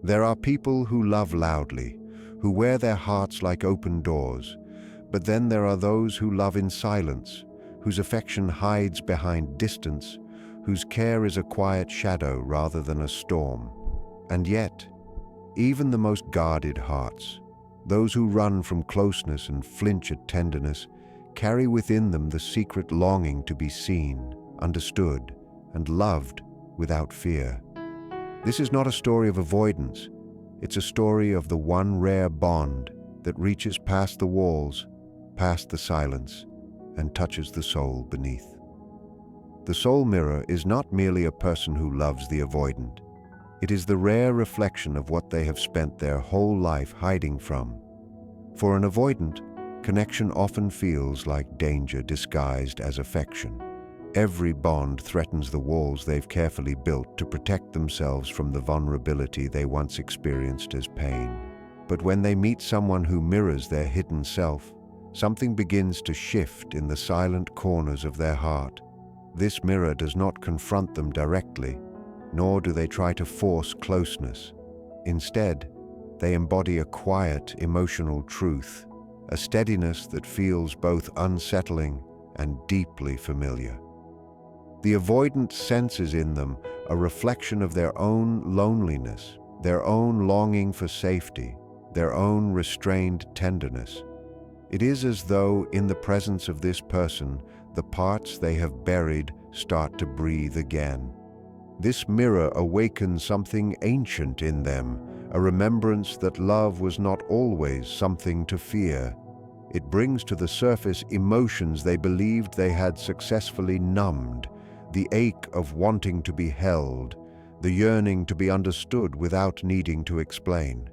There are people who love loudly, who wear their hearts like open doors, but then there are those who love in silence, whose affection hides behind distance, whose care is a quiet shadow rather than a storm. And yet, even the most guarded hearts, those who run from closeness and flinch at tenderness, carry within them the secret longing to be seen, understood, and loved without fear. This is not a story of avoidance. It's a story of the one rare bond that reaches past the walls, past the silence, and touches the soul beneath. The soul mirror is not merely a person who loves the avoidant. It is the rare reflection of what they have spent their whole life hiding from. For an avoidant, connection often feels like danger disguised as affection. Every bond threatens the walls they've carefully built to protect themselves from the vulnerability they once experienced as pain. But when they meet someone who mirrors their hidden self, something begins to shift in the silent corners of their heart. This mirror does not confront them directly, nor do they try to force closeness. Instead, they embody a quiet, emotional truth, a steadiness that feels both unsettling and deeply familiar. The avoidant senses in them a reflection of their own loneliness, their own longing for safety, their own restrained tenderness. It is as though, in the presence of this person, the parts they have buried start to breathe again. This mirror awakens something ancient in them, a remembrance that love was not always something to fear. It brings to the surface emotions they believed they had successfully numbed, the ache of wanting to be held, the yearning to be understood without needing to explain.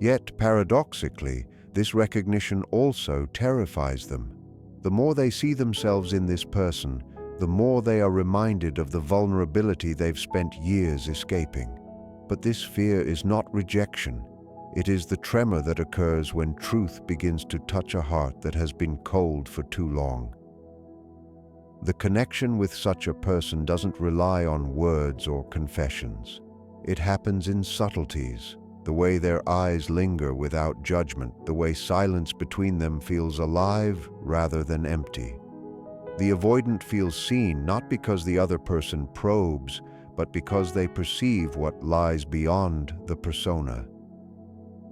Yet, paradoxically, this recognition also terrifies them. The more they see themselves in this person, the more they are reminded of the vulnerability they've spent years escaping. But this fear is not rejection. It is the tremor that occurs when truth begins to touch a heart that has been cold for too long. The connection with such a person doesn't rely on words or confessions. It happens in subtleties, the way their eyes linger without judgment, the way silence between them feels alive rather than empty. The avoidant feels seen not because the other person probes, but because they perceive what lies beyond the persona.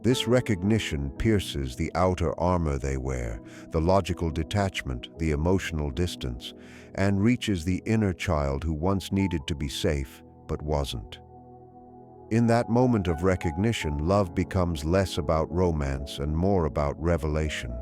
This recognition pierces the outer armor they wear, the logical detachment, the emotional distance, and reaches the inner child who once needed to be safe but wasn't. In that moment of recognition, love becomes less about romance and more about revelation.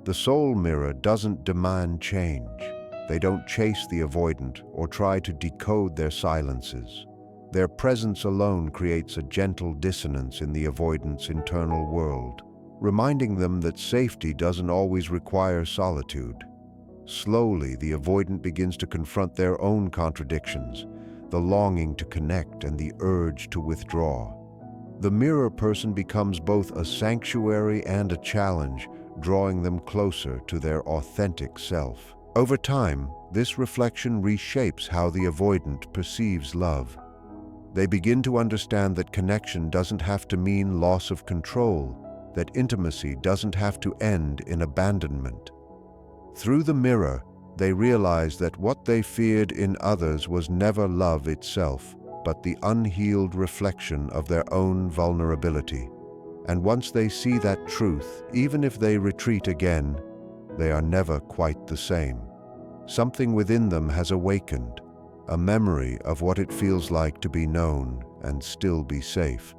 The soul mirror doesn't demand change. They don't chase the avoidant or try to decode their silences. Their presence alone creates a gentle dissonance in the avoidant's internal world, reminding them that safety doesn't always require solitude. Slowly, the avoidant begins to confront their own contradictions, the longing to connect and the urge to withdraw. The mirror person becomes both a sanctuary and a challenge, drawing them closer to their authentic self. Over time, this reflection reshapes how the avoidant perceives love. They begin to understand that connection doesn't have to mean loss of control, that intimacy doesn't have to end in abandonment. Through the mirror, they realize that what they feared in others was never love itself, but the unhealed reflection of their own vulnerability. And once they see that truth, even if they retreat again, they are never quite the same. Something within them has awakened, a memory of what it feels like to be known and still be safe.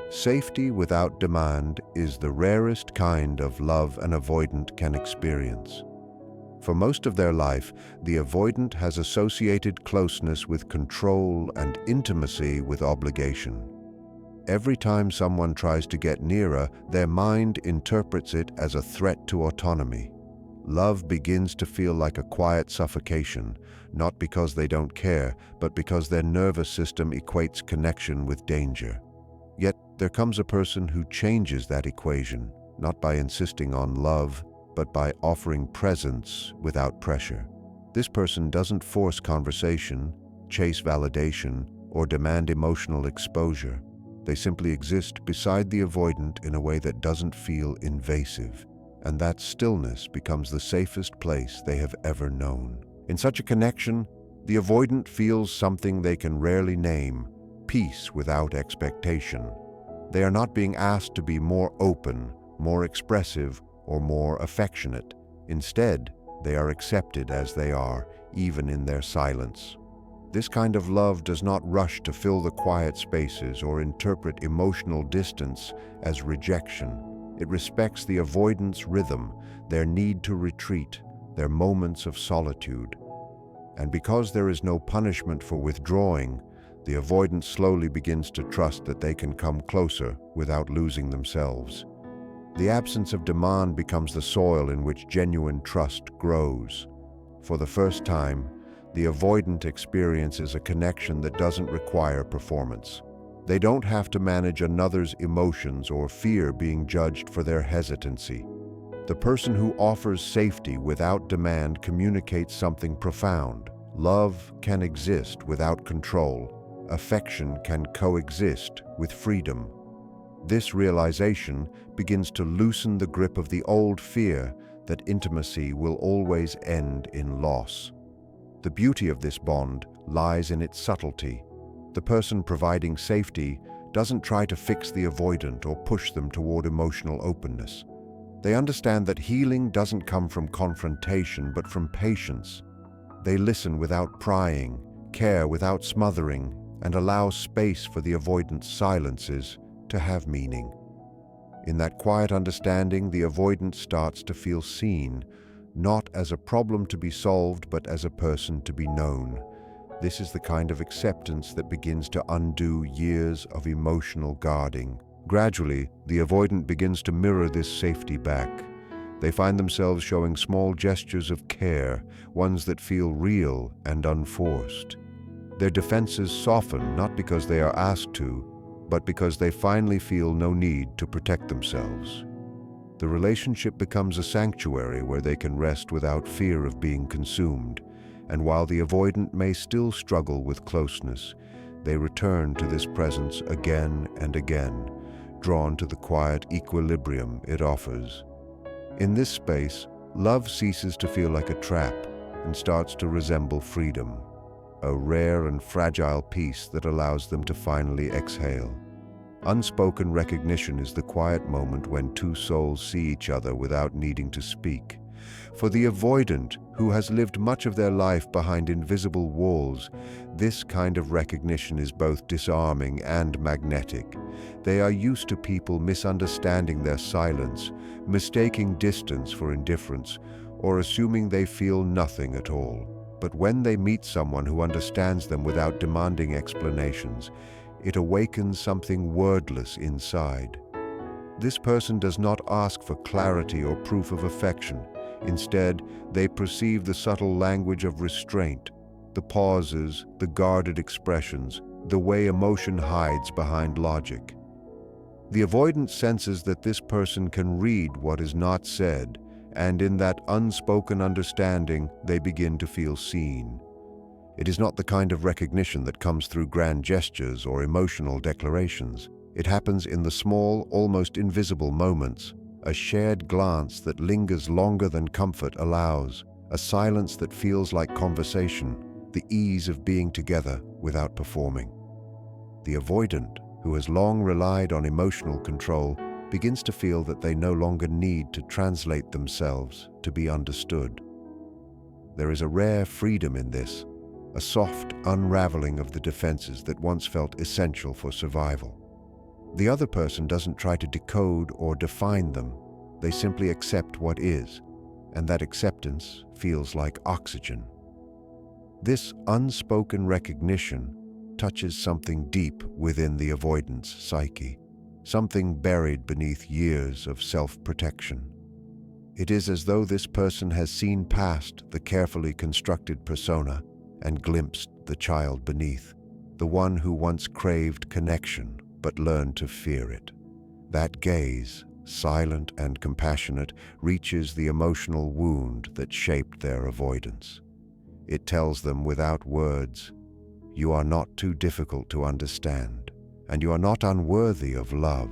Safety without demand is the rarest kind of love an avoidant can experience. For most of their life, the avoidant has associated closeness with control and intimacy with obligation. Every time someone tries to get nearer, their mind interprets it as a threat to autonomy. Love begins to feel like a quiet suffocation, not because they don't care, but because their nervous system equates connection with danger. Yet there comes a person who changes that equation, not by insisting on love, but by offering presence without pressure. This person doesn't force conversation, chase validation, or demand emotional exposure. They simply exist beside the avoidant in a way that doesn't feel invasive, and that stillness becomes the safest place they have ever known. In such a connection, the avoidant feels something they can rarely name: peace without expectation. They are not being asked to be more open, more expressive, or more affectionate. Instead, they are accepted as they are, even in their silence. This kind of love does not rush to fill the quiet spaces or interpret emotional distance as rejection. It respects the avoidant's rhythm, their need to retreat, their moments of solitude. And because there is no punishment for withdrawing, the avoidant slowly begins to trust that they can come closer without losing themselves. The absence of demand becomes the soil in which genuine trust grows. For the first time, the avoidant experiences a connection that doesn't require performance. They don't have to manage another's emotions or fear being judged for their hesitancy. The person who offers safety without demand communicates something profound. Love can exist without control. Affection can coexist with freedom. This realization begins to loosen the grip of the old fear that intimacy will always end in loss. The beauty of this bond lies in its subtlety. The person providing safety doesn't try to fix the avoidant or push them toward emotional openness. They understand that healing doesn't come from confrontation, but from patience. They listen without prying, care without smothering, and allow space for the avoidant's silences to have meaning. In that quiet understanding, the avoidant starts to feel seen, not as a problem to be solved, but as a person to be known. This is the kind of acceptance that begins to undo years of emotional guarding. Gradually, the avoidant begins to mirror this safety back. They find themselves showing small gestures of care, ones that feel real and unforced. Their defenses soften not because they are asked to, but because they finally feel no need to protect themselves. The relationship becomes a sanctuary where they can rest without fear of being consumed, and while the avoidant may still struggle with closeness, they return to this presence again and again, drawn to the quiet equilibrium it offers. In this space, love ceases to feel like a trap and starts to resemble freedom, a rare and fragile peace that allows them to finally exhale. Unspoken recognition is the quiet moment when two souls see each other without needing to speak. For the avoidant, who has lived much of their life behind invisible walls, this kind of recognition is both disarming and magnetic. They are used to people misunderstanding their silence, mistaking distance for indifference, or assuming they feel nothing at all. But when they meet someone who understands them without demanding explanations, it awakens something wordless inside. This person does not ask for clarity or proof of affection. Instead, they perceive the subtle language of restraint, the pauses, the guarded expressions, the way emotion hides behind logic. The avoidant senses that this person can read what is not said, and in that unspoken understanding, they begin to feel seen. It is not the kind of recognition that comes through grand gestures or emotional declarations. It happens in the small, almost invisible moments, a shared glance that lingers longer than comfort allows, a silence that feels like conversation, the ease of being together without performing. The avoidant, who has long relied on emotional control, begins to feel that they no longer need to translate themselves to be understood. There is a rare freedom in this, a soft unraveling of the defenses that once felt essential for survival. The other person doesn't try to decode or define them. They simply accept what is, and that acceptance feels like oxygen. This unspoken recognition touches something deep within the avoidant's psyche, something buried beneath years of self-protection. It is as though this person has seen past the carefully constructed persona and glimpsed the child beneath, the one who once craved connection but learned to fear it. That gaze, silent and compassionate, reaches the emotional wound that shaped their avoidance. It tells them without words, "You are not too difficult to understand," and you are not unworthy of love.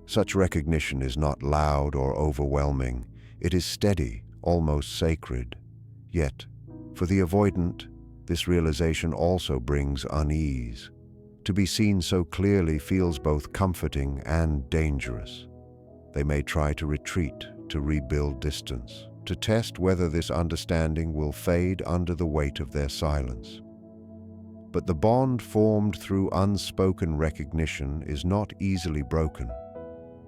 Such recognition is not loud or overwhelming. It is steady, almost sacred. Yet, for the avoidant, this realization also brings unease. To be seen so clearly feels both comforting and dangerous. They may try to retreat, to rebuild distance, to test whether this understanding will fade under the weight of their silence. But the bond formed through unspoken recognition is not easily broken.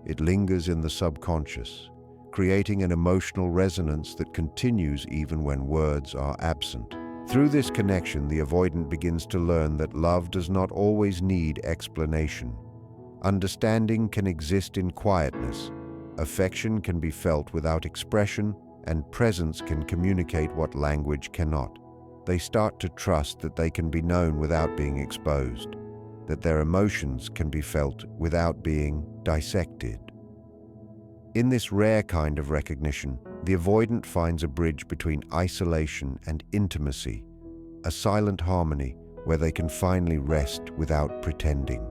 It lingers in the subconscious, creating an emotional resonance that continues even when words are absent. Through this connection, the avoidant begins to learn that love does not always need explanation. Understanding can exist in quietness, affection can be felt without expression, and presence can communicate what language cannot. They start to trust that they can be known without being exposed, that their emotions can be felt without being dissected. In this rare kind of recognition, the avoidant finds a bridge between isolation and intimacy, a silent harmony where they can finally rest without pretending.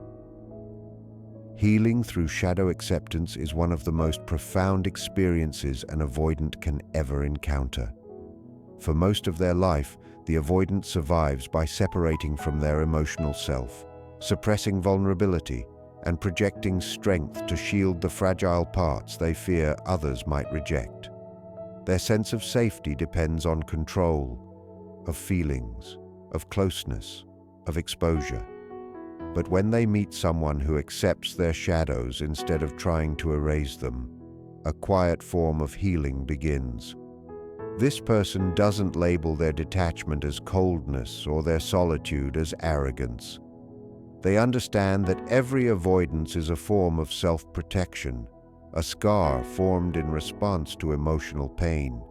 Healing through shadow acceptance is one of the most profound experiences an avoidant can ever encounter. For most of their life, the avoidant survives by separating from their emotional self, suppressing vulnerability, and projecting strength to shield the fragile parts they fear others might reject. Their sense of safety depends on control, of feelings, of closeness, of exposure. But when they meet someone who accepts their shadows instead of trying to erase them, a quiet form of healing begins. This person doesn't label their detachment as coldness or their solitude as arrogance. They understand that every avoidance is a form of self-protection, a scar formed in response to emotional pain.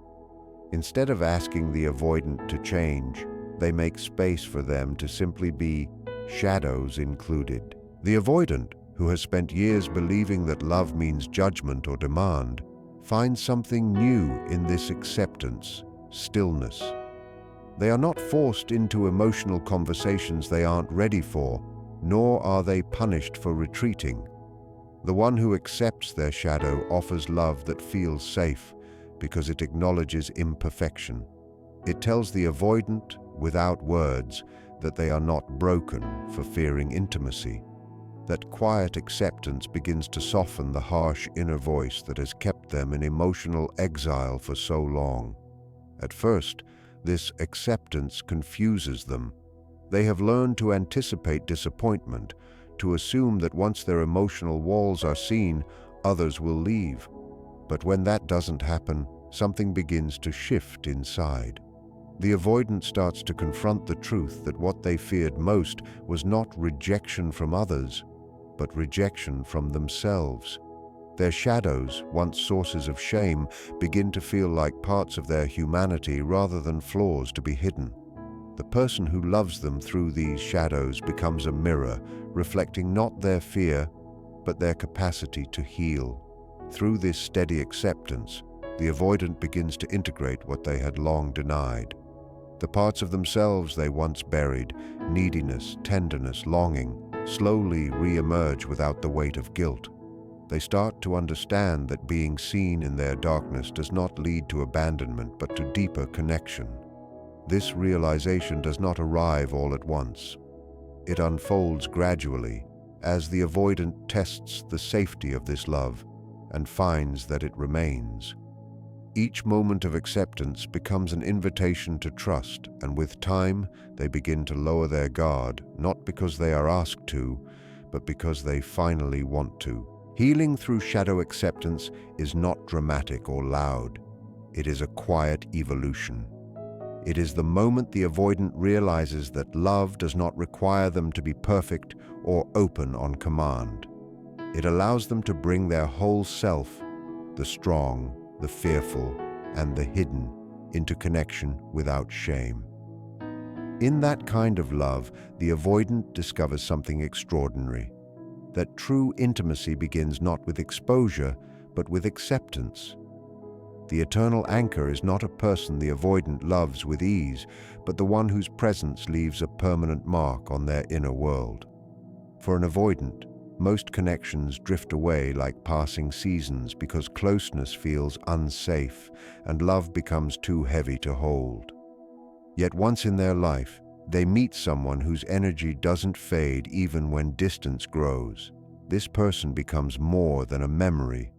Instead of asking the avoidant to change, they make space for them to simply be, shadows included. The avoidant, who has spent years believing that love means judgment or demand, finds something new in this acceptance, stillness. They are not forced into emotional conversations they aren't ready for, nor are they punished for retreating. The one who accepts their shadow offers love that feels safe because it acknowledges imperfection. It tells the avoidant, without words, that they are not broken for fearing intimacy. That quiet acceptance begins to soften the harsh inner voice that has kept them in emotional exile for so long. At first, this acceptance confuses them. They have learned to anticipate disappointment, to assume that once their emotional walls are seen, others will leave. But when that doesn't happen, something begins to shift inside. The avoidant starts to confront the truth that what they feared most was not rejection from others, but rejection from themselves. Their shadows, once sources of shame, begin to feel like parts of their humanity rather than flaws to be hidden. The person who loves them through these shadows becomes a mirror, reflecting not their fear, but their capacity to heal. Through this steady acceptance, the avoidant begins to integrate what they had long denied. The parts of themselves they once buried, neediness, tenderness, longing, slowly re-emerge without the weight of guilt. They start to understand that being seen in their darkness does not lead to abandonment, but to deeper connection. This realization does not arrive all at once. It unfolds gradually as the avoidant tests the safety of this love and finds that it remains. Each moment of acceptance becomes an invitation to trust, and with time, they begin to lower their guard, not because they are asked to, but because they finally want to. Healing through shadow acceptance is not dramatic or loud. It is a quiet evolution. It is the moment the avoidant realizes that love does not require them to be perfect or open on command. It allows them to bring their whole self, the strong, the fearful, and the hidden, into connection without shame. In that kind of love, the avoidant discovers something extraordinary, that true intimacy begins not with exposure, but with acceptance. The eternal anchor is not a person the avoidant loves with ease, but the one whose presence leaves a permanent mark on their inner world. For an avoidant, most connections drift away like passing seasons because closeness feels unsafe and love becomes too heavy to hold. Yet once in their life, they meet someone whose energy doesn't fade even when distance grows. This person becomes more than a memory.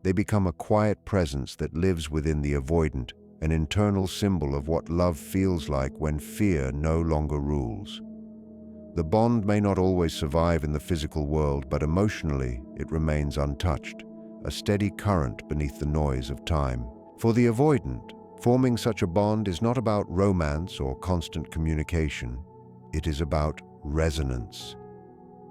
They become a quiet presence that lives within the avoidant, an internal symbol of what love feels like when fear no longer rules. The bond may not always survive in the physical world, but emotionally it remains untouched, a steady current beneath the noise of time. For the avoidant, forming such a bond is not about romance or constant communication. It is about resonance.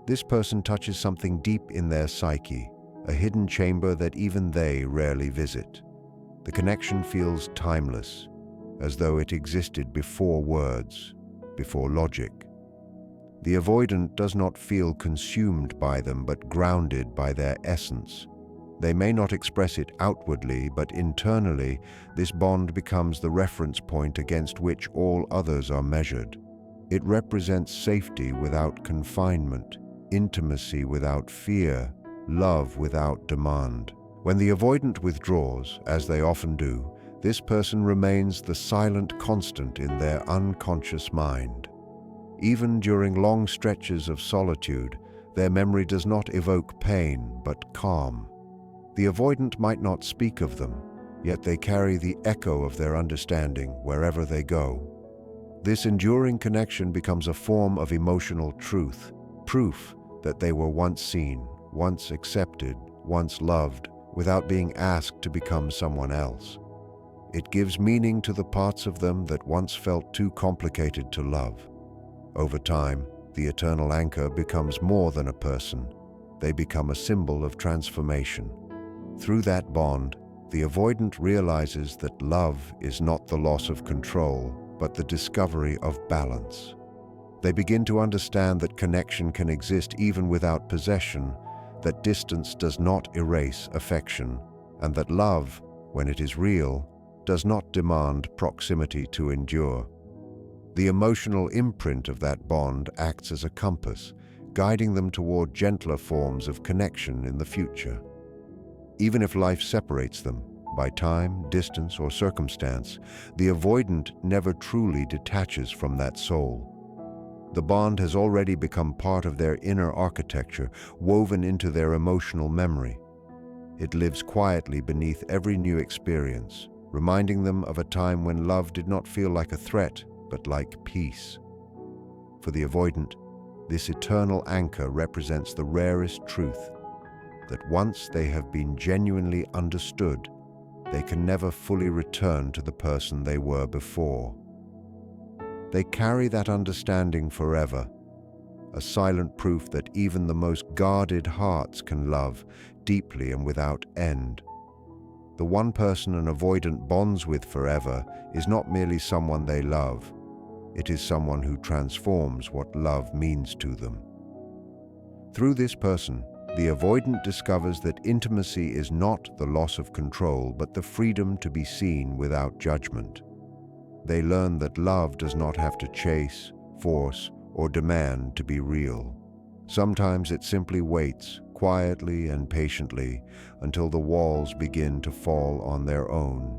This person touches something deep in their psyche, a hidden chamber that even they rarely visit. The connection feels timeless, as though it existed before words, before logic. The avoidant does not feel consumed by them, but grounded by their essence. They may not express it outwardly, but internally, this bond becomes the reference point against which all others are measured. It represents safety without confinement, intimacy without fear, love without demand. When the avoidant withdraws, as they often do, this person remains the silent constant in their unconscious mind. Even during long stretches of solitude, their memory does not evoke pain, but calm. The avoidant might not speak of them, yet they carry the echo of their understanding wherever they go. This enduring connection becomes a form of emotional truth, proof that they were once seen, once accepted, once loved, without being asked to become someone else. It gives meaning to the parts of them that once felt too complicated to love. Over time, the eternal anchor becomes more than a person. They become a symbol of transformation. Through that bond, the avoidant realizes that love is not the loss of control, but the discovery of balance. They begin to understand that connection can exist even without possession, that distance does not erase affection, and that love, when it is real, does not demand proximity to endure. The emotional imprint of that bond acts as a compass, guiding them toward gentler forms of connection in the future. Even if life separates them, by time, distance, or circumstance, the avoidant never truly detaches from that soul. The bond has already become part of their inner architecture, woven into their emotional memory. It lives quietly beneath every new experience, reminding them of a time when love did not feel like a threat, but like peace. For the avoidant, this eternal anchor represents the rarest truth, that once they have been genuinely understood, they can never fully return to the person they were before. They carry that understanding forever, a silent proof that even the most guarded hearts can love deeply and without end. The one person an avoidant bonds with forever is not merely someone they love. It is someone who transforms what love means to them. Through this person, the avoidant discovers that intimacy is not the loss of control, but the freedom to be seen without judgment. They learn that love does not have to chase, force, or demand to be real. Sometimes it simply waits, quietly and patiently, until the walls begin to fall on their own.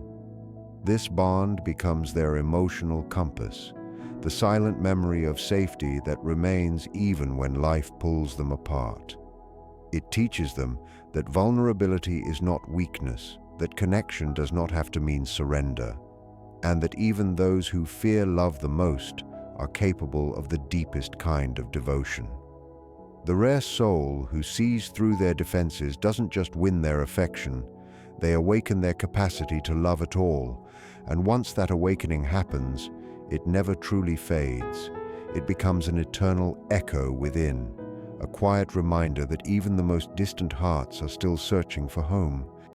This bond becomes their emotional compass, the silent memory of safety that remains even when life pulls them apart. It teaches them that vulnerability is not weakness, that connection does not have to mean surrender, and that even those who fear love the most are capable of the deepest kind of devotion. The rare soul who sees through their defenses doesn't just win their affection, they awaken their capacity to love at all, and once that awakening happens, it never truly fades. It becomes an eternal echo within, a quiet reminder that even the most distant hearts are still searching for home,